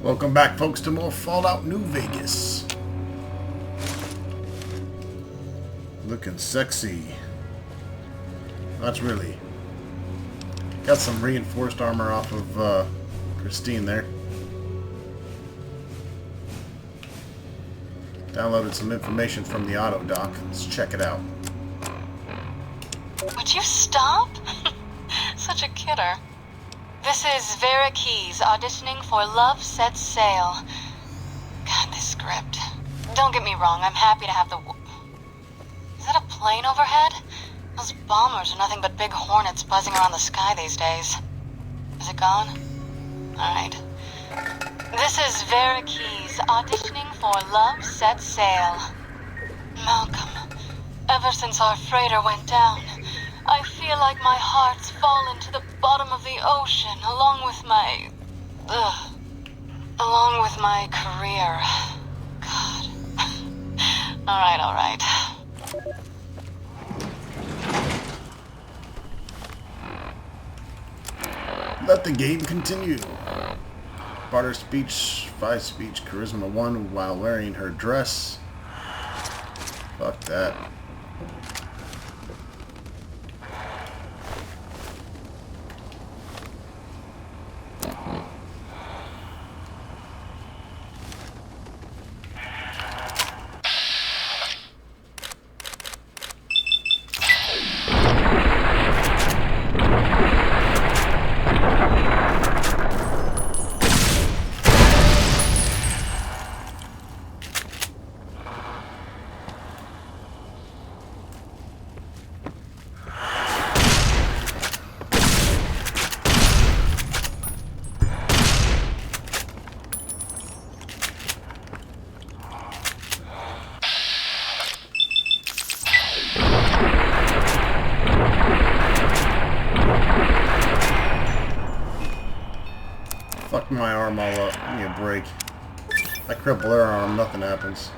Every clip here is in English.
Welcome back, folks, to more Fallout New Vegas. Looking sexy. That's really... Got some reinforced armor off of Christine there. Downloaded some information from the auto doc. Let's check it out. Would you stop? Such a kidder. This is Vera Keys auditioning for Love Sets Sail. God, this script. Don't get me wrong, I'm happy to have the... Is that a plane overhead? Those bombers are nothing but big hornets buzzing around the sky these days. Is it gone? Alright. This is Vera Keys auditioning for Love Sets Sail. Malcolm, ever since our freighter went down, I feel like my heart's fallen to the bottom of the ocean along with my... along with my career. God. Alright. Let the game continue. Barter speech, 5 speech, charisma 1 while wearing her dress. Fuck that. Fuck my arm all up. Give me a break. I cripple her arm, nothing happens.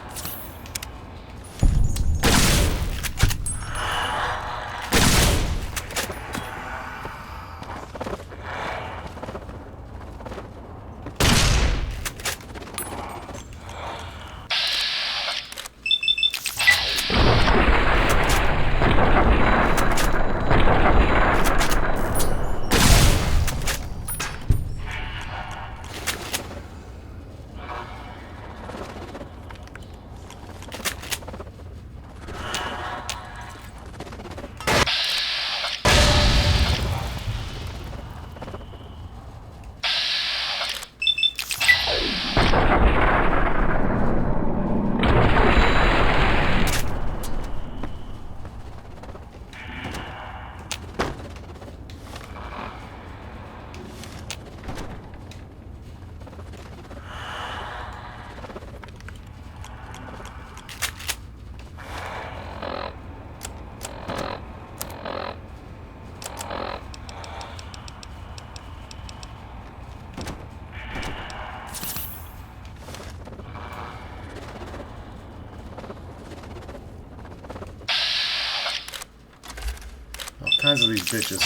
Kinds of these bitches.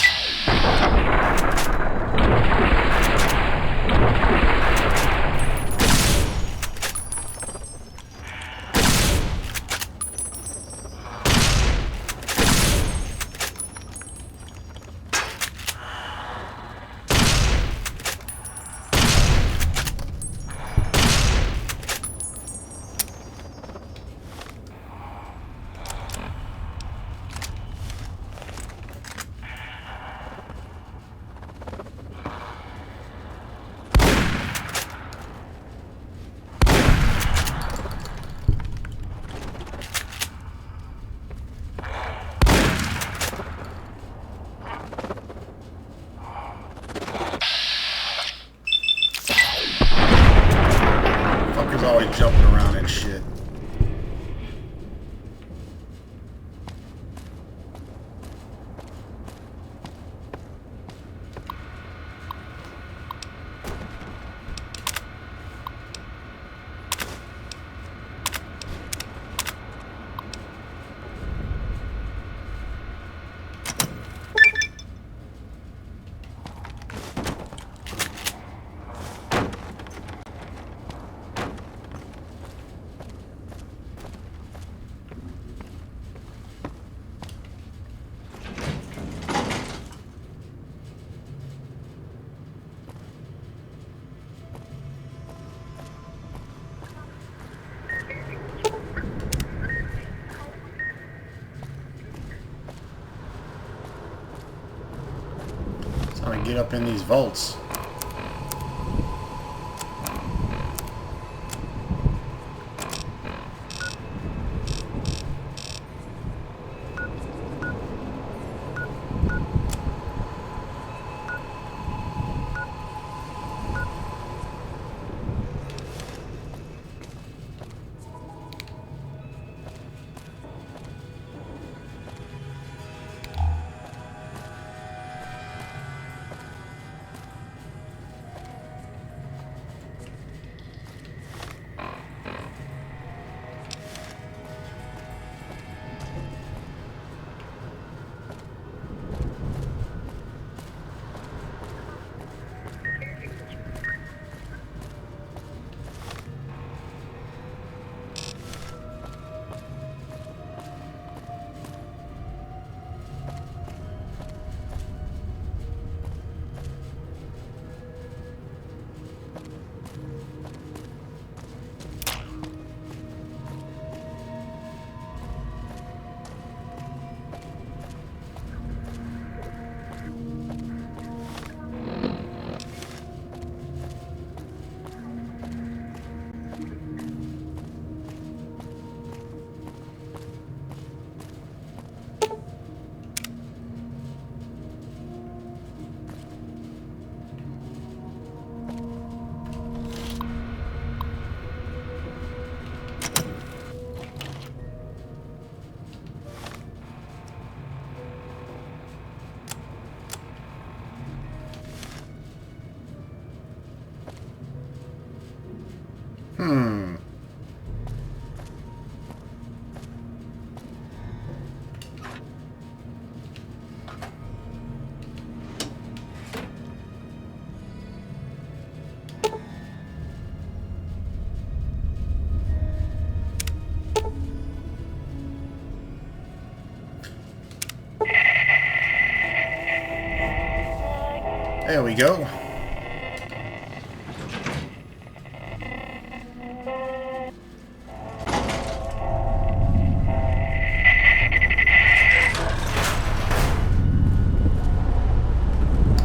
Always jumping around and shit. get up in these vaults. There we go.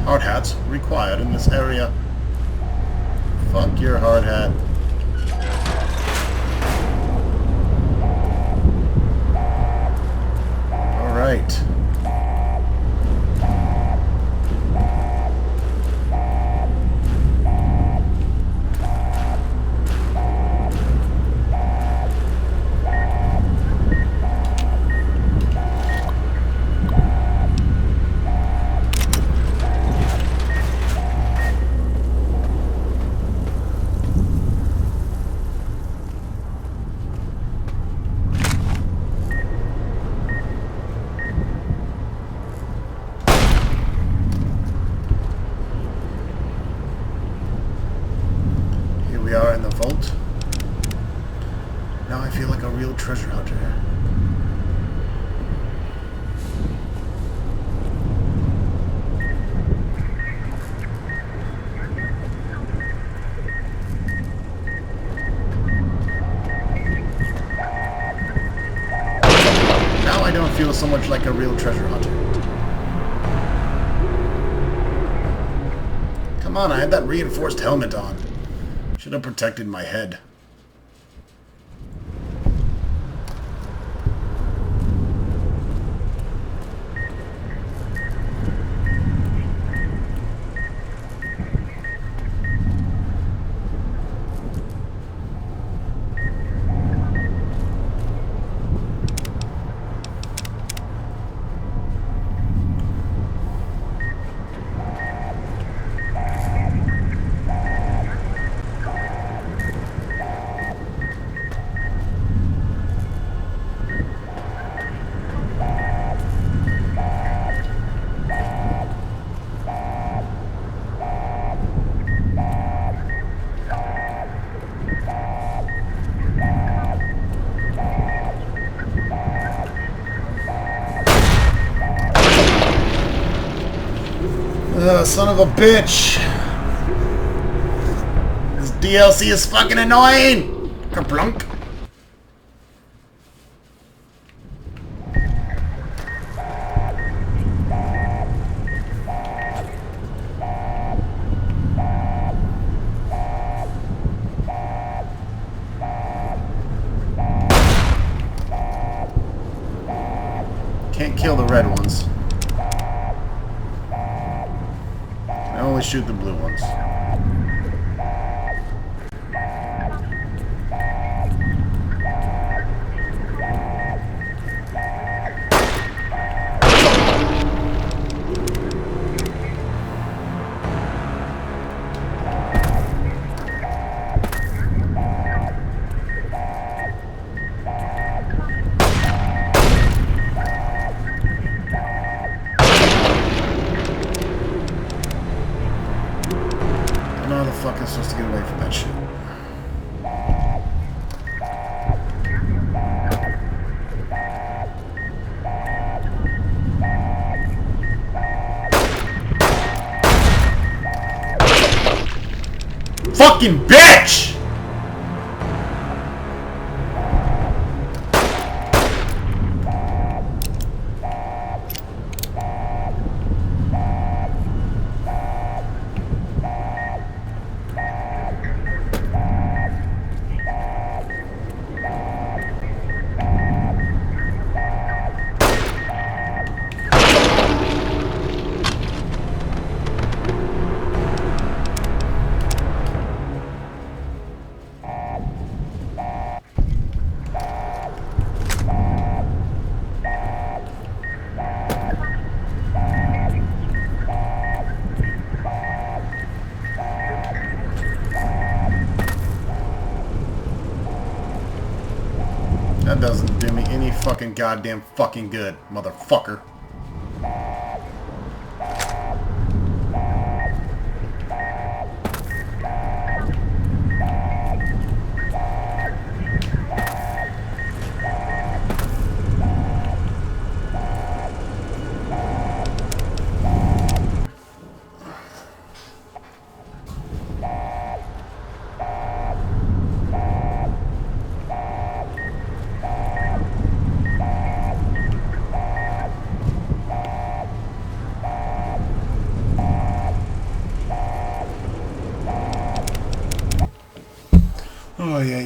Hard hats required in this area. Fuck your hard hat. Alright. We are in the vault. Now I feel like a real treasure hunter. Now I don't feel so much like a real treasure hunter. Come on, I had that reinforced helmet on. Should have protected my head. Son of a bitch! This DLC is fucking annoying! Kerplunk! can't kill the red ones. I only shoot the blue ones. How the fuck am I supposed to get away from that shit? Fucking bitch! That doesn't do me any fucking goddamn fucking good, motherfucker. Oh, yeah.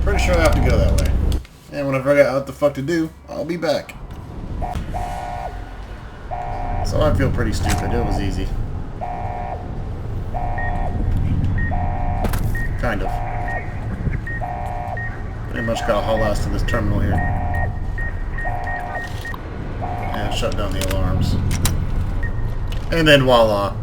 Pretty sure I have to go that way. And when I figure out what the fuck to do, I'll be back. So I feel pretty stupid. It was easy. Kind of. Pretty much got a haul ass to this terminal here. And shut down the alarms. And then voila.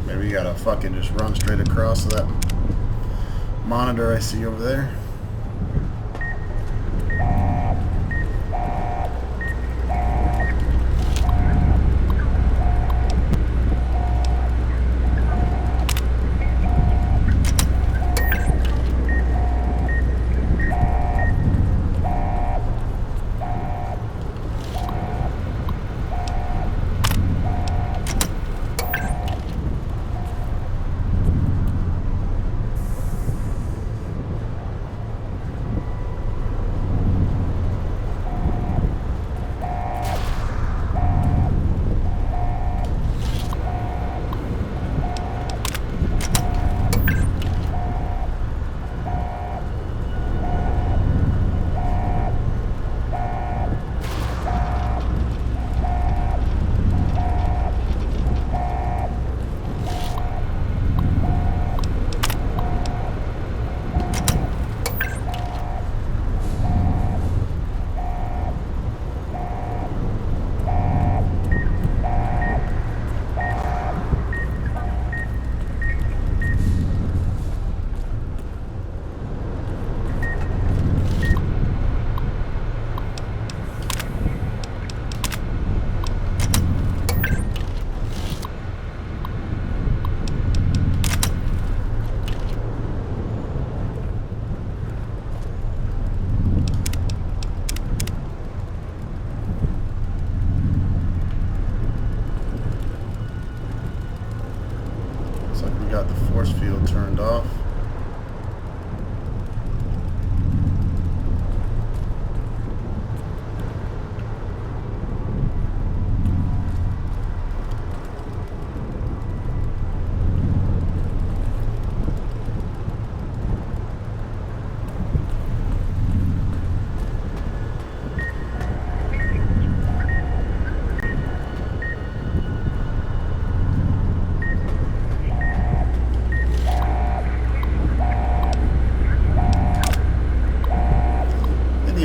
Maybe you gotta fucking just run straight across to that monitor I see over there.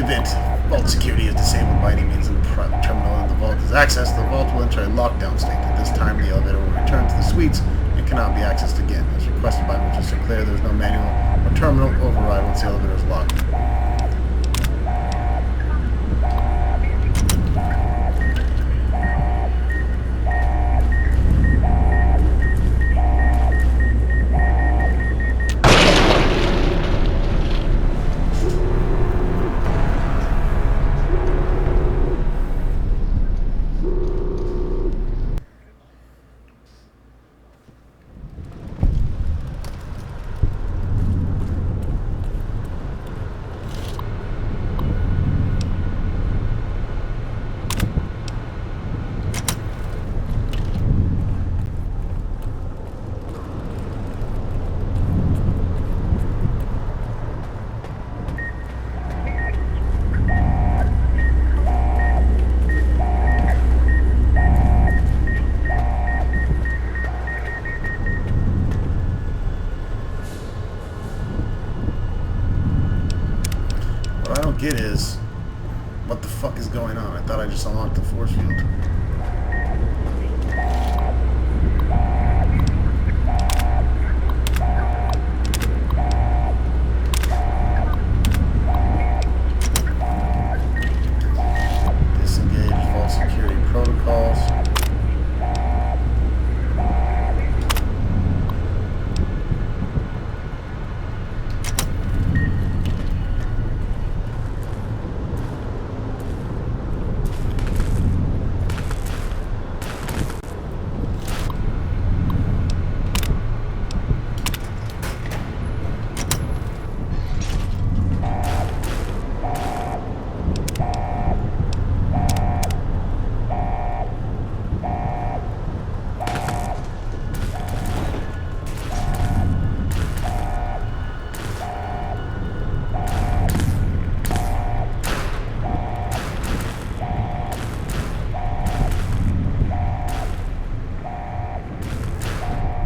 event, vault security is disabled by any means, and the private terminal in the vault is accessed. The vault will enter a lockdown state. At this time, the elevator will return to the suites and cannot be accessed again. As requested by Mr. Sinclair, there is no manual or terminal override once the elevator is locked. What I don't get is, what the fuck is going on? I thought I just unlocked the force field. Disengage vault security protocols.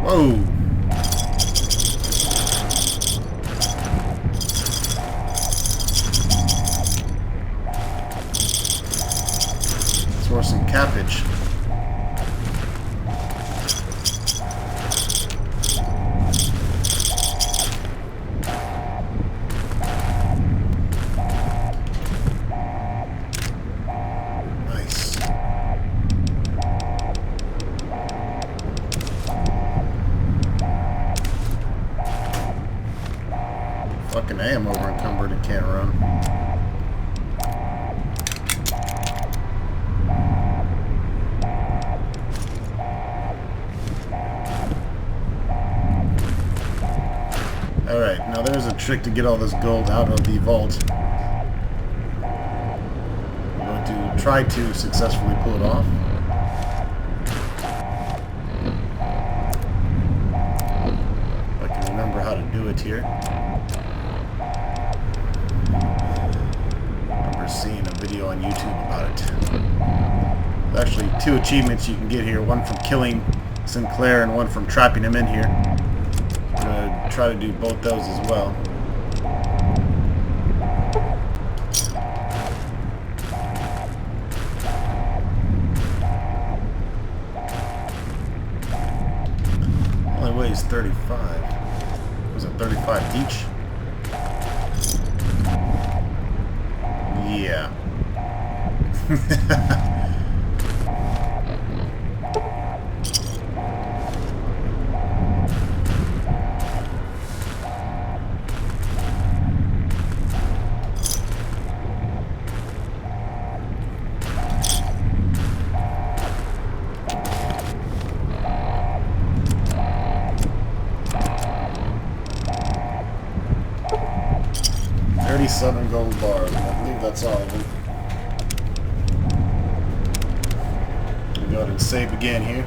Whoa! Let's roll some cabbage. Nice. Fucking A, I'm over encumbered and can't run. Alright, now there's a trick to get all this gold out of the vault. I'm going to try to successfully pull it off. If I can remember how to do it here. Seeing a video on YouTube about it. There's actually 2 achievements you can get here, one from killing Sinclair and one from trapping him in here. I'm going to try to do both those as well. Only weighs 35. Was it 35 each? Yeah. 37 gold bars. I believe that's all of them. We'll go ahead and save again here.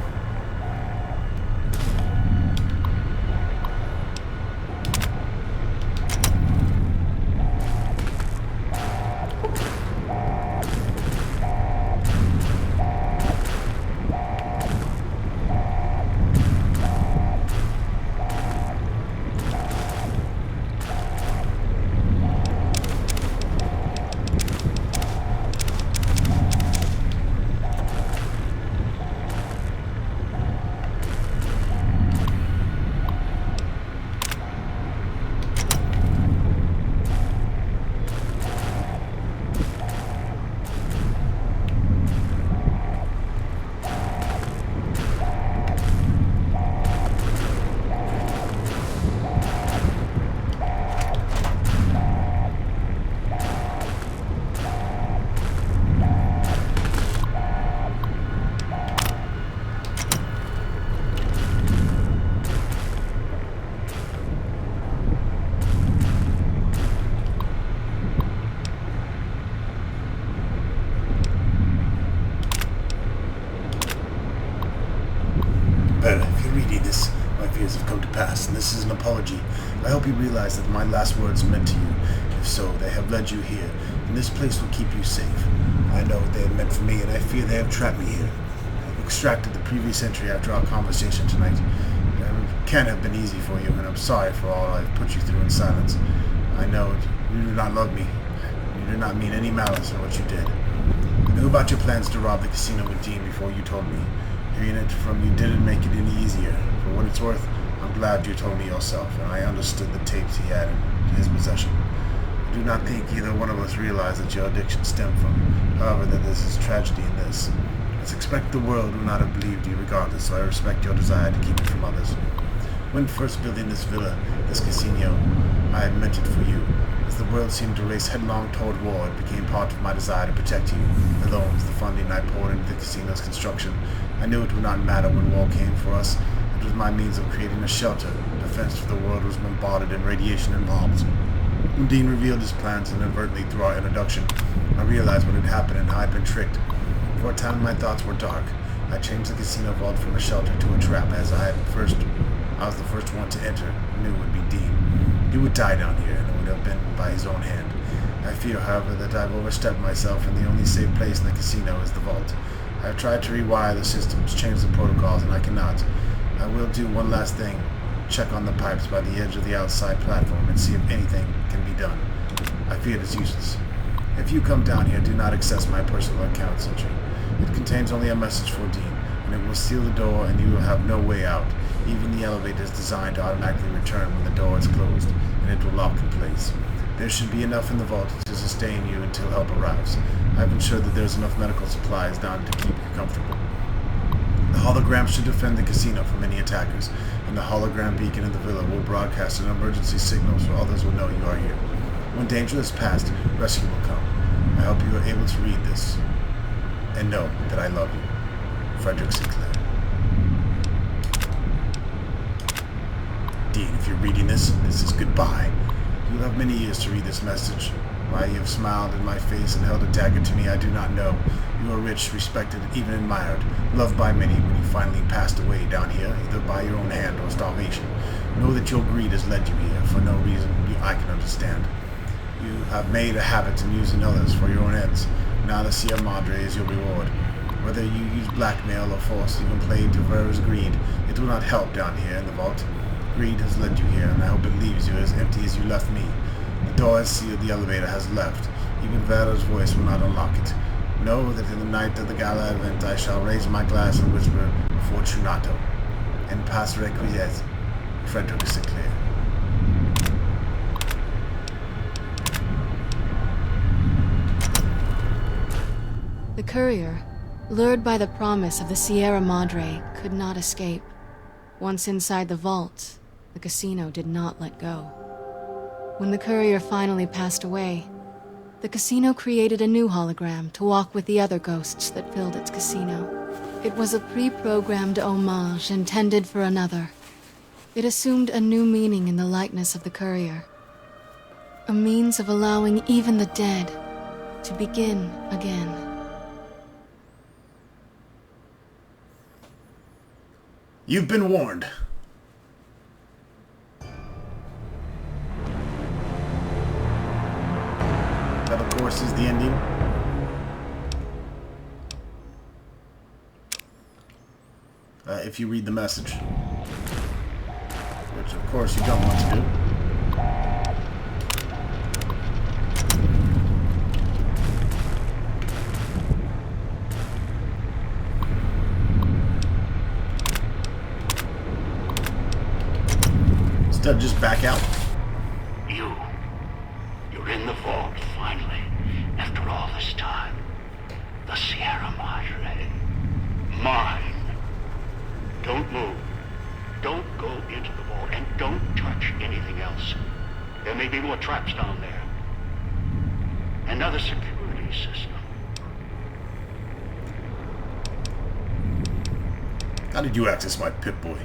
reading this, my fears have come to pass, and this is an apology. I hope you realize that my last words meant to you. If so, they have led you here, and this place will keep you safe. I know what they have meant for me, and I fear they have trapped me here. I've extracted the previous entry after our conversation tonight. It can't have been easy for you, and I'm sorry for all I've put you through in silence. I know you do not love me. You do not mean any malice in what you did. I knew about your plans to rob the casino with Dean before you told me. Hearing it from you didn't make it any easier. For what it's worth, I'm glad you told me yourself, and I understood the tapes he had in his possession. I do not think either one of us realized that your addiction stemmed from, however, that this is tragedy in this. I suspect the world would not have believed you regardless, so I respect your desire to keep it from others. When first building this villa, this casino, I had meant it for you. As the world seemed to race headlong toward war, it became part of my desire to protect you. The loans, the funding I poured into the casino's construction, I knew it would not matter when war came for us. It was my means of creating a shelter. Defense for the world was bombarded in radiation and bombs. When Dean revealed his plans inadvertently through our introduction, I realized what had happened and how I'd been tricked. For a time my thoughts were dark. I changed the casino vault from a shelter to a trap, as I was the first one to enter, knew it would be Dean. He would die down here, and it would have been by his own hand. I fear, however, that I've overstepped myself, and the only safe place in the casino is the vault. I have tried to rewire the systems, change the protocols, and I cannot. I will do one last thing. Check on the pipes by the edge of the outside platform and see if anything can be done. I fear it is useless. If you come down here, do not access my personal account, Sentry. It contains only a message for Dean, and it will seal the door and you will have no way out. Even the elevator is designed to automatically return when the door is closed, and it will lock in place. There should be enough in the vault to sustain you until help arrives. I've ensured that there's enough medical supplies down to keep you comfortable. The hologram should defend the casino from any attackers, and the hologram beacon in the villa will broadcast an emergency signal so others will know you are here. When danger is past, rescue will come. I hope you are able to read this, and know that I love you. Frederick Sinclair. Dean, if you're reading this is goodbye. You'll have many years to read this message. Why you have smiled in my face and held a dagger to me, I do not know. You are rich, respected, even admired, loved by many when you finally passed away down here, either by your own hand or starvation. Know that your greed has led you here, for no reason I can understand. You have made a habit in using others for your own ends. Now the Sierra Madre is your reward. Whether you use blackmail or force, even play to Vera's greed, it will not help down here in the vault. Greed has led you here, and I hope it leaves you as empty as you left me. The door has sealed, the elevator has left. Even Vera's voice will not unlock it. Know that in the night of the gala event I shall raise my glass and whisper, Fortunato, and pass requiesce, Frederick Sinclair. The courier, lured by the promise of the Sierra Madre, could not escape. Once inside the vault, the casino did not let go. When the courier finally passed away, the casino created a new hologram to walk with the other ghosts that filled its casino. It was a pre-programmed homage intended for another. It assumed a new meaning in the likeness of the courier. A means of allowing even the dead to begin again. You've been warned. That, of course, is the ending. If you read the message. Which, of course, you don't want to do. Instead, just back out. You're in the vault, finally. After all this time. The Sierra Madre. Mine. Don't move. Don't go into the vault, and don't touch anything else. There may be more traps down there. Another security system. How did you access my Pip-Boy?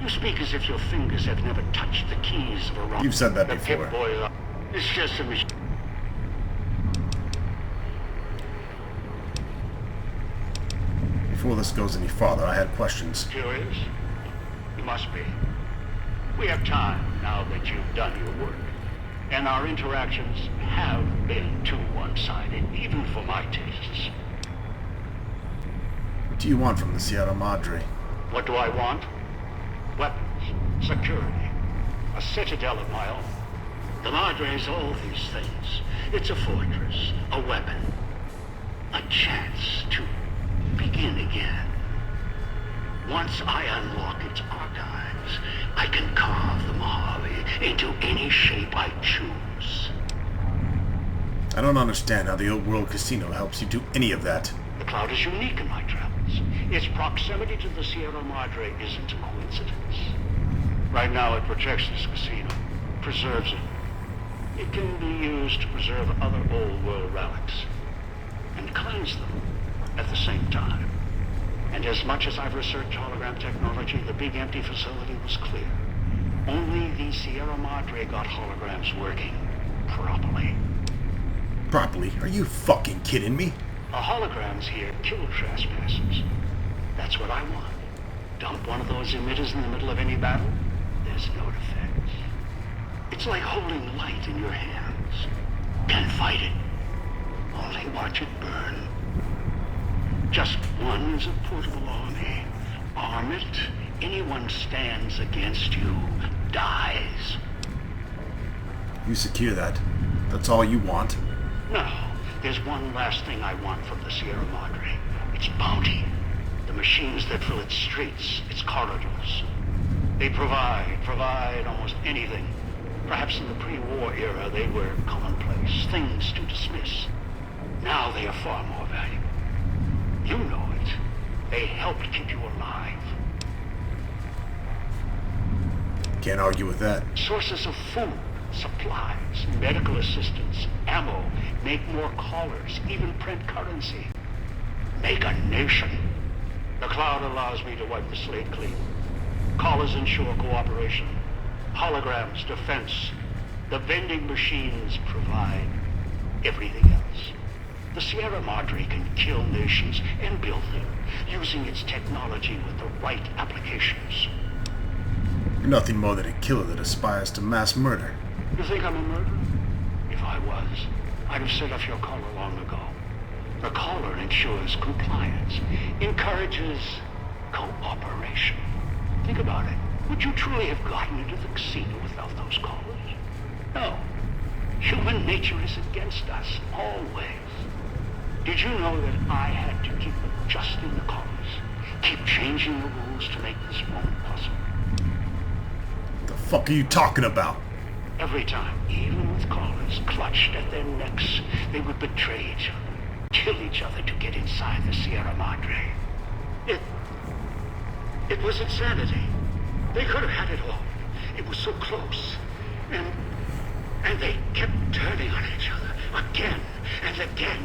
You speak as if your fingers have never touched the keys of a rock. You've said that the before. Pip-Boy is just a machine. Before this goes any farther, I had questions. Curious? must be. We have time now that you've done your work. And our interactions have been too one-sided, even for my tastes. What do you want from the Sierra Madre? What do I want? Weapons, security, a citadel of my own. The Madre is all these things. It's a fortress, a weapon, a chance to begin again. Once I unlock its archives, I can carve the Mojave into any shape I choose. I don't understand how the old world casino helps you do any of that. The cloud is unique in my travels. Its proximity to the Sierra Madre isn't a coincidence. Right now it protects this casino, preserves it. It can be used to preserve other old world relics, and cleanse them at the same time. And as much as I've researched hologram technology, the big empty facility was clear. Only the Sierra Madre got holograms working properly. Properly? Are you fucking kidding me? The holograms here kill trespassers. That's what I want. Dump one of those emitters in the middle of any battle, there's no defense. It's like holding light in your hands. Can't fight it. Only watch it burn. Just one is a portable army. Arm it. Anyone stands against you dies. You secure that. That's all you want? No. There's one last thing I want from the Sierra Madre. Its bounty. The machines that fill its streets, its corridors. They provide almost anything. Perhaps in the pre-war era they were commonplace, things to dismiss. Now they are far more valuable. You know it. They helped keep you alive. Can't argue with that. Sources of food, supplies, medical assistance, ammo, make more callers, even print currency. Make a nation. The cloud allows me to wipe the slate clean. Callers ensure cooperation. Holograms, defense. The vending machines provide everything else. The Sierra Madre can kill nations and build them, using its technology with the right applications. You're nothing more than a killer that aspires to mass murder. You think I'm a murderer? If I was, I'd have set off your caller long ago. The caller ensures compliance, encourages cooperation. Think about it. Would you truly have gotten into the casino without those callers? No. Human nature is against us, always. Did you know that I had to keep adjusting the callers? Keep changing the rules to make this moment possible? The fuck are you talking about? Every time, even with callers clutched at their necks, they would betray each other, kill each other to get inside the Sierra Madre. It was insanity. They could have had it all. It was so close. And they kept turning on each other, again and again.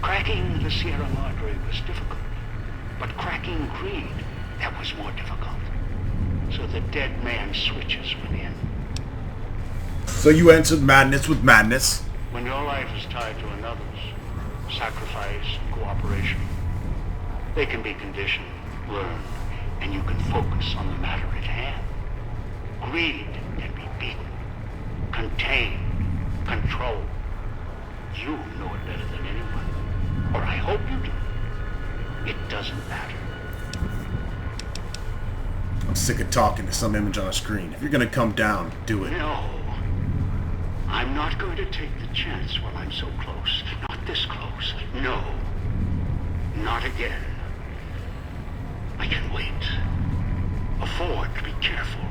Cracking the Sierra Madre was difficult, but cracking greed, that was more difficult. So the dead man switches within. So you answered madness with madness? When your life is tied to another's, sacrifice, cooperation, they can be conditioned, learned, and you can focus on the matter at hand. Greed can be beaten, contained, controlled. You know it better than anyone. Or I hope you do. It doesn't matter. I'm sick of talking to some image on a screen. If you're gonna come down, do it. No. I'm not going to take the chance while I'm so close. Not this close. No. Not again. I can wait. Afford to be careful.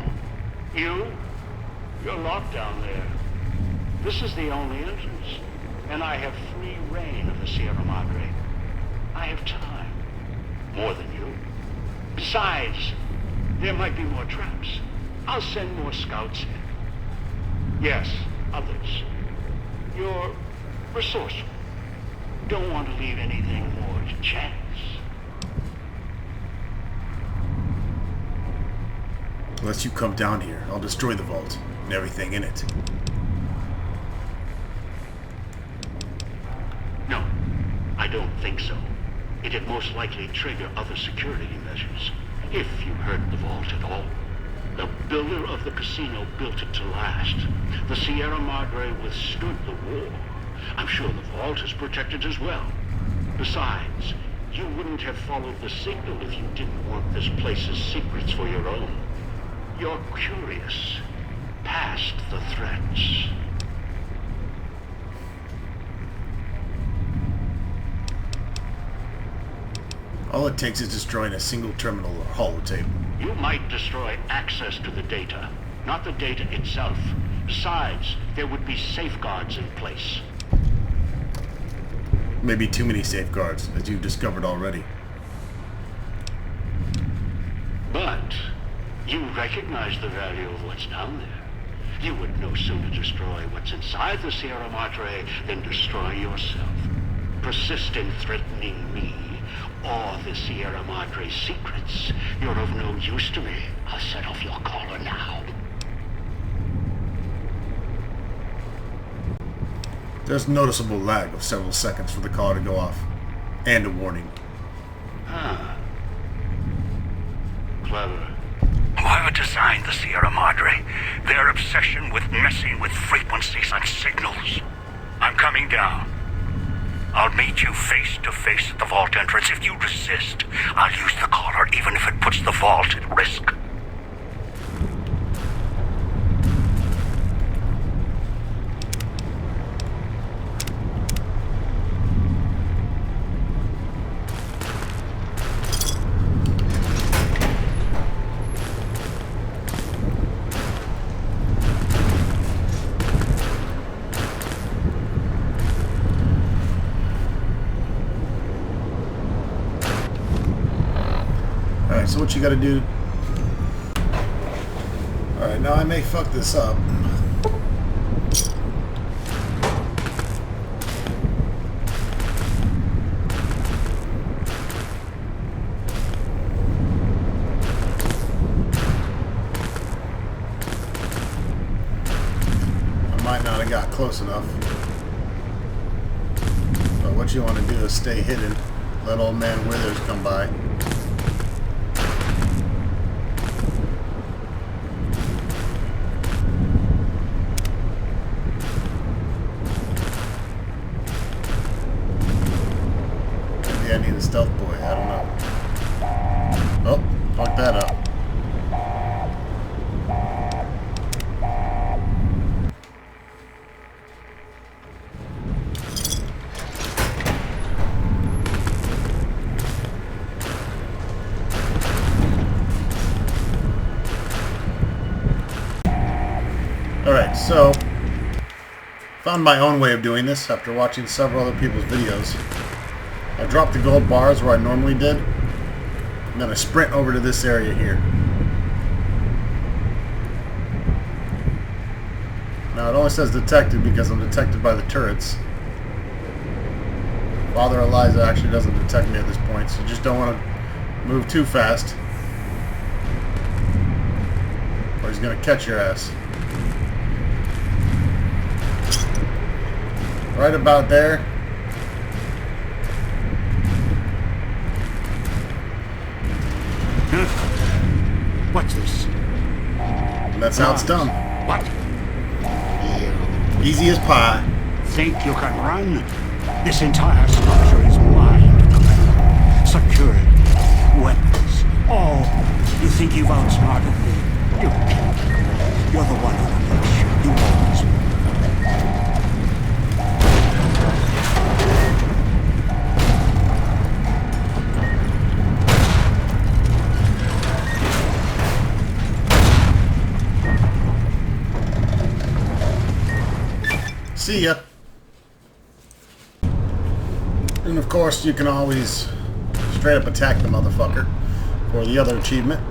You're locked down there. This is the only entrance. And I have free reign of the Sierra Madre. I have time. More than you. Besides, there might be more traps. I'll send more scouts in. Yes, others. You're resourceful. Don't want to leave anything more to chance. Unless you come down here, I'll destroy the vault and everything in it. No, I don't think so. It'd most likely trigger other security measures. If you heard the vault at all. The builder of the casino built it to last. The Sierra Madre withstood the war. I'm sure the vault is protected as well. Besides, you wouldn't have followed the signal if you didn't want this place's secrets for your own. You're curious, past the threats. All it takes is destroying a single terminal or holotape. You might destroy access to the data, not the data itself. Besides, there would be safeguards in place. Maybe too many safeguards, as you've discovered already. But you recognize the value of what's down there. You would no sooner destroy what's inside the Sierra Madre than destroy yourself. Persist in threatening me or the Sierra Madre's secrets. You're of no use to me. I'll set off your caller now. There's a noticeable lag of several seconds for the caller to go off. And a warning. Ah. Clever. Whoever designed the Sierra Madre, their obsession with messing with frequencies and signals. I'm coming down. I'll meet you face to face at the vault entrance. If you resist, I'll use the collar even if it puts the vault at risk. Alright, so what you gotta do... Alright, now I may fuck this up. I might not have got close enough. But what you want to do is stay hidden. Let old man Withers come by. I need a stealth boy. I don't know. Oh, fuck that up. Alright, so found my own way of doing this after watching several other people's videos. I drop the gold bars where I normally did, and then I sprint over to this area here. Now it only says detected because I'm detected by the turrets. Father Elijah actually doesn't detect me at this point, so you just don't want to move too fast, or he's going to catch your ass. Right about there. What's this? And that's how it's done. What? Easy as pie. Think you can run? This entire structure is mine to command. Security, weapons, all. You think you've outsmarted me? You can't. You're the one who makes sure you always will. See ya. And of course, you can always straight up attack the motherfucker for the other achievement.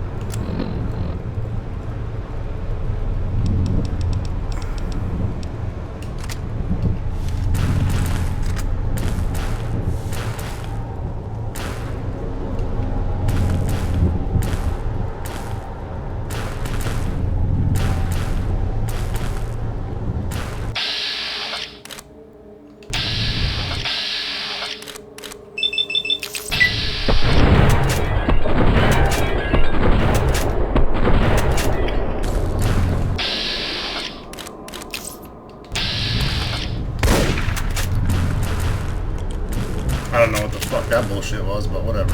I don't know what the fuck that bullshit was, but whatever.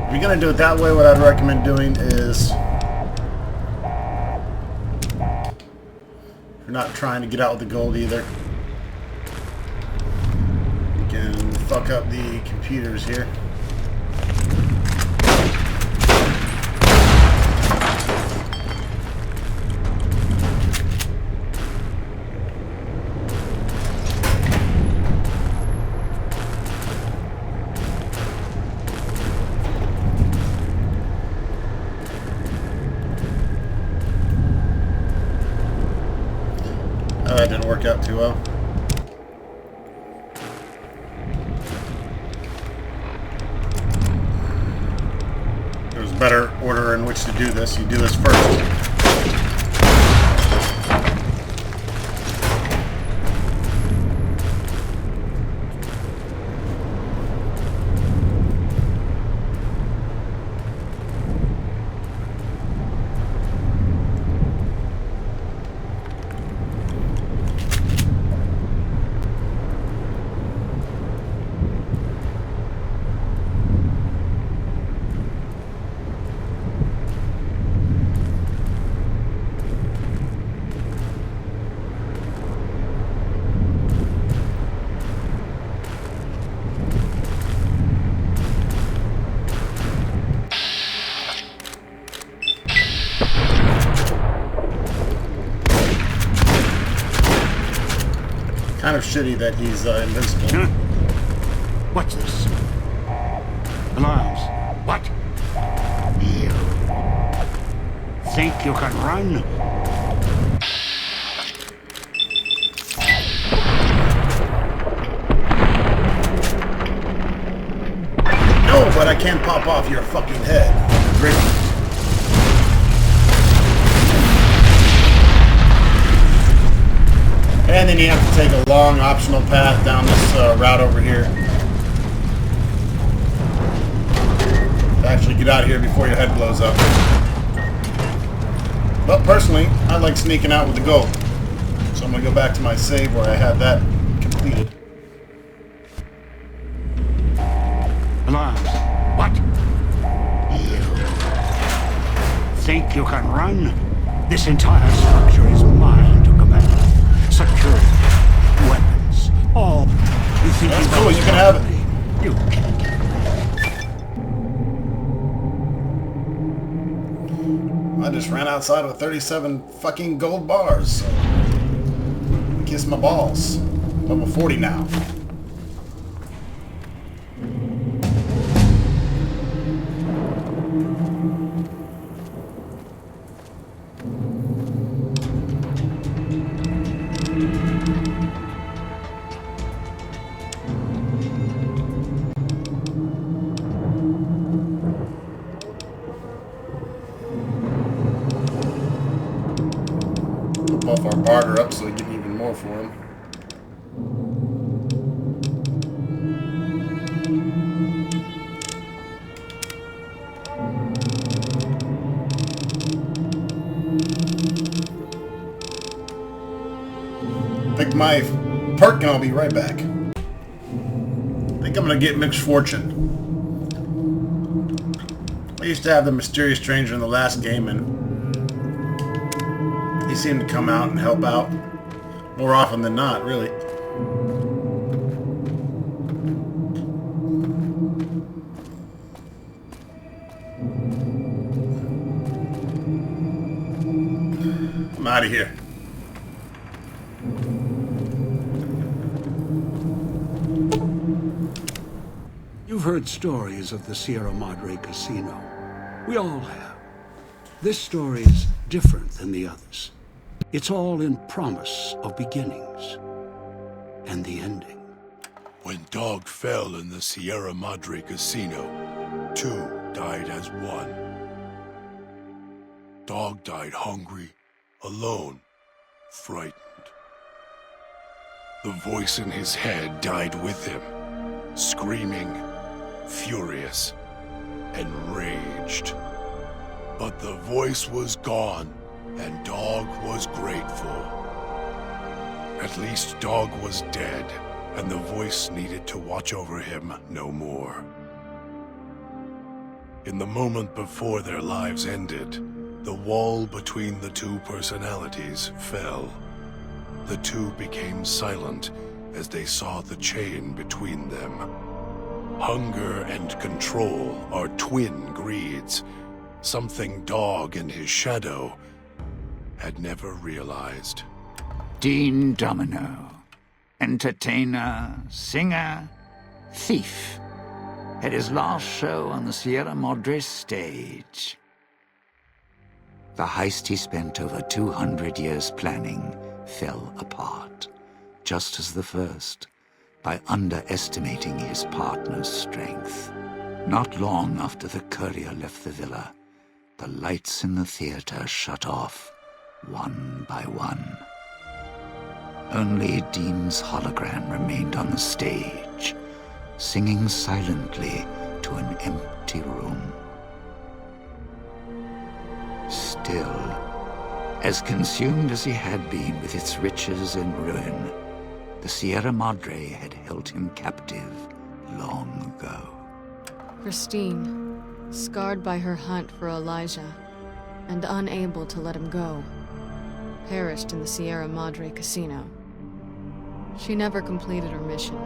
If you're gonna do it that way, what I'd recommend doing is, if you're not trying to get out with the gold either, you can fuck up the computers here. That didn't work out too well. There's a better order in which to do this. You do this first. Kind of shitty that he's invincible. Huh? What's this? Alarms. What? You think you can run? No, but I can't pop off your fucking head. Great. And then you have to take a long optional path down this route over here to actually get out of here before your head blows up. But personally, I like sneaking out with the gold. So I'm going to go back to my save where I had that completed. Alarms. What? You think you can run? This entire structure is mine to command. Security, weapons, all. You think That's cool, you can have it. You I just ran outside with 37 fucking gold bars. So kiss my balls. Level 40 now. Buff our barter up so we get even more for him. Pick my perk and I'll be right back. I think I'm gonna get Mixed Fortune. I used to have the Mysterious Stranger in the last game, and he seemed to come out and help out more often than not, really. I'm out of here. You've heard stories of the Sierra Madre Casino. We all have. This story is different than the others. It's all in promise of beginnings and the ending. When Dog fell in the Sierra Madre Casino, 2 died as 1. Dog died hungry, alone, frightened. The voice in his head died with him, screaming, furious, enraged. But the voice was gone, and Dog was grateful. At least Dog was dead, and the voice needed to watch over him no more. In the moment before their lives ended, the wall between the two personalities fell. The two became silent as they saw the chain between them. Hunger and control are twin greeds, something Dog and his shadow had never realized. Dean Domino, entertainer, singer, thief, had his last show on the Sierra Madre stage. The heist he spent over 200 years planning fell apart, just as the first, by underestimating his partner's strength. Not long after the courier left the villa, the lights in the theater shut off, one by one. Only Dean's hologram remained on the stage, singing silently to an empty room. Still, as consumed as he had been with its riches and ruin, the Sierra Madre had held him captive long ago. Christine, scarred by her hunt for Elijah, and unable to let him go, perished in the Sierra Madre casino. She never completed her mission,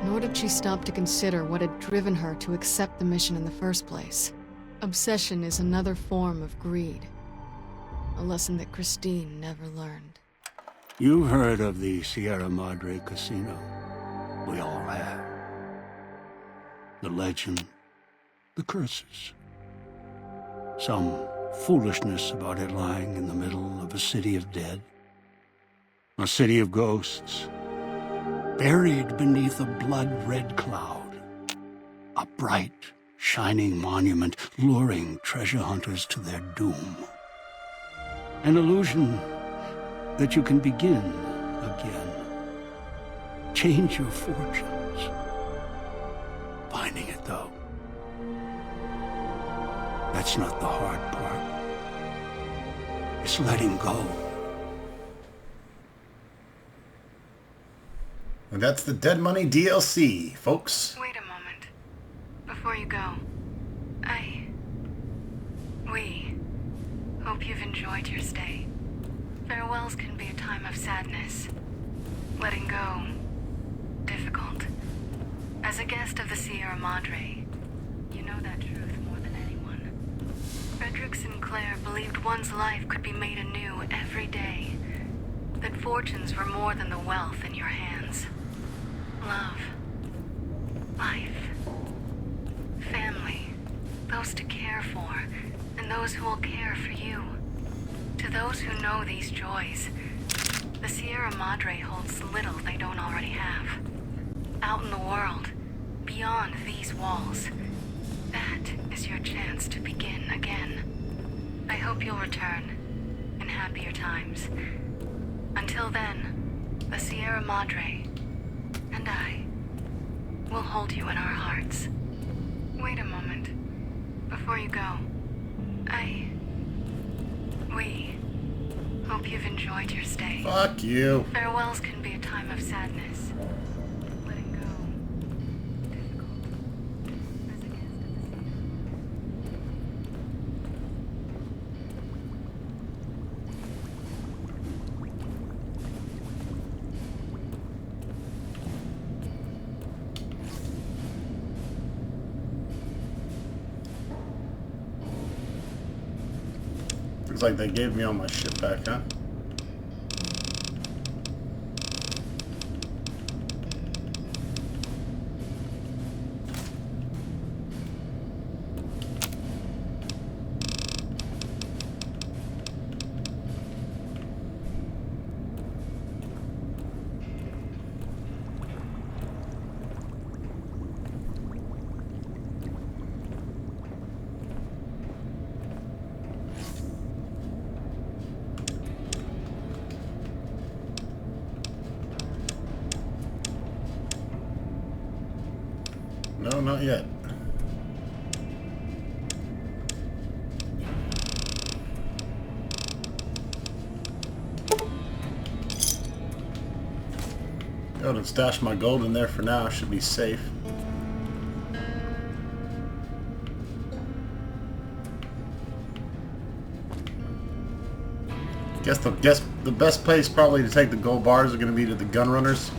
nor did she stop to consider what had driven her to accept the mission in the first place. Obsession is another form of greed, a lesson that Christine never learned. You heard of the Sierra Madre Casino. We all have. The legend, the curses. Some foolishness about it lying in the middle of a city of dead. A city of ghosts, buried beneath a blood-red cloud. A bright, shining monument luring treasure hunters to their doom. An illusion that you can begin again. Change your fortunes. Finding it, though, that's not the hard part. It's letting go. And that's the Dead Money DLC, folks. Wait a moment. Before you go, we hope you've enjoyed your stay. Farewells can be a time of sadness. Letting go, difficult. As a guest of the Sierra Madre, you know that truth more than anyone. Frederick Sinclair believed one's life could be made anew every day. That fortunes were more than the wealth in your hands. Love, life, family, those to care for, and those who will care for you. To those who know these joys, the Sierra Madre holds little they don't already have. Out in the world, beyond these walls, that is your chance to begin again. I hope you'll return in happier times. Until then, the Sierra Madre and I will hold you in our hearts. Wait a moment. Before you go, we hope you've enjoyed your stay. Fuck you. Farewells can be a time of sadness. Letting go, difficult. As a guest of the Looks like they gave me all my shit back, huh? No, not yet. Go ahead and stash my gold in there for now. Should be safe. Guess the best place probably to take the gold bars are going to be to the gun runners.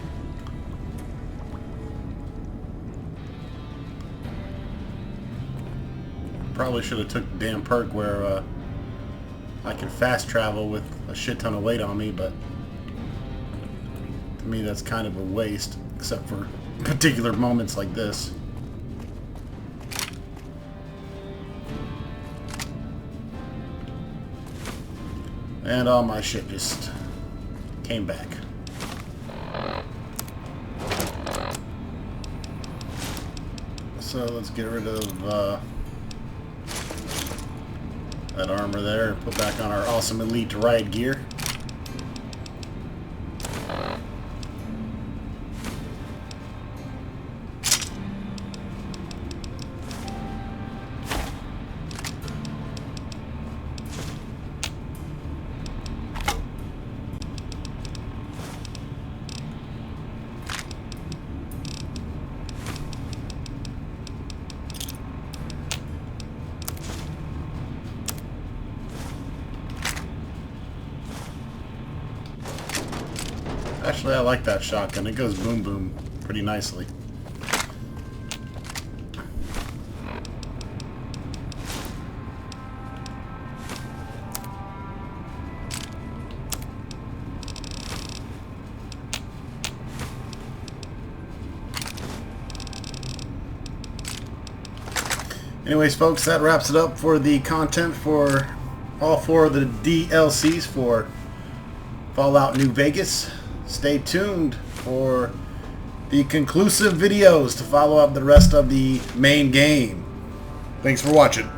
Probably should have took the damn perk where I can fast travel with a shit ton of weight on me, but to me that's kind of a waste, except for particular moments like this. And all my shit just came back. So let's get rid of that armor there and put back on our awesome elite riot gear. Actually, I like that shotgun. It goes boom boom pretty nicely. Anyways, folks, that wraps it up for the content for all 4 of the DLCs for Fallout New Vegas. Stay tuned for the conclusive videos to follow up the rest of the main game. Thanks for watching.